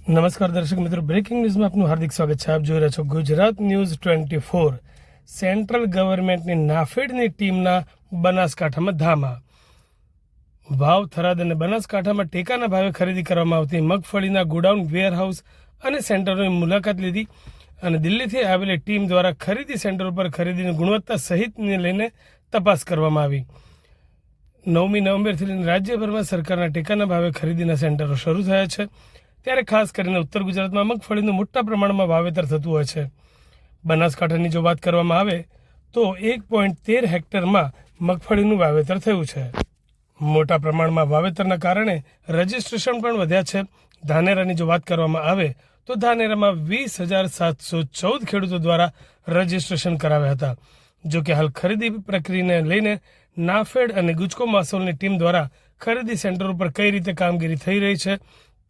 નમસ્કાર દર્શક મિત્રો, બ્રેકિંગ ન્યૂઝમાં આપનું હાર્દિક સ્વાગત છે. આપ જોઈ રહ્યા છો ગુજરાત ન્યૂઝ 24. સેન્ટ્રલ ગવર્મેન્ટની નાફેડની ટીમના બનાસકાંઠામાં ધામા. વાવ, થરાદ અને બનાસકાંઠામાં ટેકાના ભાવે ખરીદી કરવામાં આવતી મગફળીના ગોડાઉન, વેરહાઉસ અને સેન્ટરોની મુલાકાત લીધી અને દિલ્હીથી આવેલી ટીમ દ્વારા ખરીદી સેન્ટરો પર ખરીદીની ગુણવત્તા સહિતને લઈને તપાસ કરવામાં આવી. 9મી નવેમ્બરથી લઈને રાજ્યભરમાં સરકારના ટેકાના ભાવે ખરીદીના સેન્ટરો શરૂ થયા છે. ત્યારે ખાસ કરીને ઉત્તર ગુજરાતમાં મગફળીનું મોટા પ્રમાણમાં વાવેતર થતું હોય છે. બનાસકાંઠાની જો વાત કરવામાં આવે તો 1.13 હેક્ટરમાં મગફળીનું વાવેતર થયું છે. મોટા પ્રમાણમાં વાવેતરના કારણે રજીસ્ટ્રેશન પણ વધ્યા છે. ધાનેરાની જો વાત કરવામાં આવે તો ધાનેરામાં 20,714 ખેડૂતો દ્વારા રજીસ્ટ્રેશન કરાવ્યા હતા. જો કે હાલ ખરીદી પ્રક્રિયાને લઈને નાફેડ અને ગુજકો માસોલની ટીમ દ્વારા ખરીદી સેન્ટરો પર કઈ રીતે કામગીરી થઈ રહી છે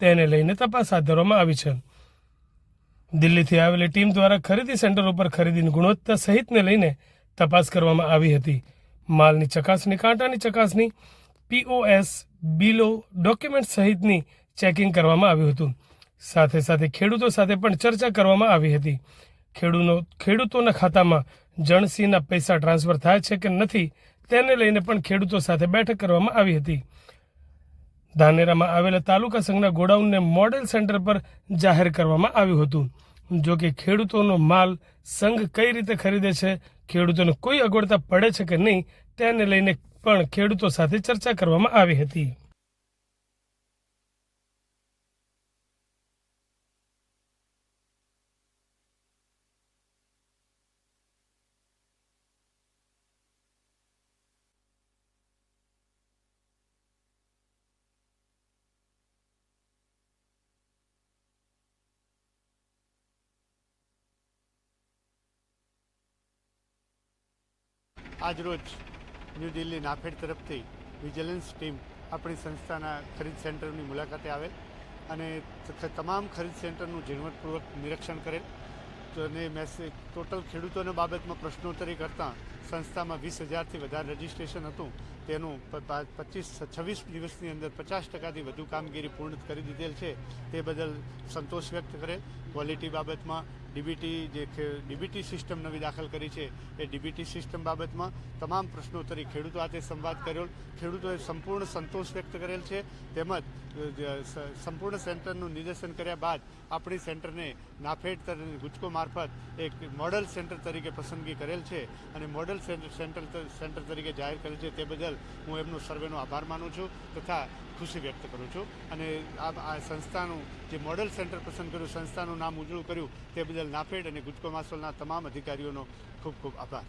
તેને લઈને તપાસ હાથ ધરવામાં આવી છે. દિલ્હીથી આવેલી ટીમ દ્વારા ખરીદી સેન્ટરો પર ખરીદીની ગુણવત્તા સહિતને લઈને તપાસ કરવામાં આવી હતી. માલની ચકાસણી, કાંટાની ચકાસણી, POS, બિલો, ડોક્યુમેન્ટ સહિતની ચેકિંગ કરવામાં આવ્યું હતું. સાથે સાથે ખેડૂતો સાથે પણ ચર્ચા કરવામાં આવી હતી. ખેડૂતોના ખાતામાં જણસીના પૈસા ટ્રાન્સફર થાય છે કે નથી તેને લઈને પણ ખેડૂતો સાથે બેઠક કરવામાં આવી હતી. ધાનેરામાં આવેલા તાલુકા સંઘના ગોડાઉનને મોડેલ સેન્ટર પર જાહેર કરવામાં આવ્યું હતું. જો કે ખેડૂતોનો માલ સંઘ કઈ રીતે ખરીદે છે, ખેડૂતોને કોઈ અગવડતા પડે છે કે નહીં તેને લઈને પણ ખેડૂતો સાથે ચર્ચા કરવામાં આવી હતી. આજરોજ ન્યૂ દિલ્હી નાફેડ તરફથી વિજિલન્સ ટીમ આપણી સંસ્થાના ખરીદ સેન્ટરની મુલાકાતે આવેલ અને તમામ ખરીદ સેન્ટરનું ઝીણવટપૂર્વક નિરીક્ષણ કરેલ અને ટોટલ ખેડૂતોના બાબતમાં પ્રશ્નોત્તરી કરતાં સંસ્થામાં 20,000થી વધારે રજીસ્ટ્રેશન હતું. તેનું 26 દિવસની અંદર 50%થી વધુ કામગીરી પૂર્ણ કરી દીધેલ છે. તે બદલ સંતોષ વ્યક્ત કરેલ. ક્વોલિટી બાબતમાં ડીબીટી સિસ્ટમ નવી દાખલ કરી છે એ ડીબીટી સિસ્ટમ બાબતમાં તમામ પ્રશ્નોત્તરી ખેડૂતો સાથે સંવાદ કર્યો. ખેડૂતોએ સંપૂર્ણ સંતોષ વ્યક્ત કરેલ છે. તેમજ સંપૂર્ણ સેન્ટરનું નિદર્શન કર્યા બાદ આપણી સેન્ટરને નાફેડ ગુજકો મારફત એક મોડલ સેન્ટર તરીકે પસંદગી કરેલ છે અને મોડલ સેન્ટર તરીકે જાહેર કરેલ છે. તે બદલ હું એમનો સર્વેનો આભાર માનું છું તથા ખુશી વ્યક્ત કરું છું. અને આ સંસ્થાનું જે મોડલ સેન્ટર પસંદ કર્યું, સંસ્થાનું નામ ઉજળું કર્યું તે બદલ નાફેડ અને ગુજકો માસોલના તમામ અધિકારીઓનો ખૂબ ખૂબ આભાર.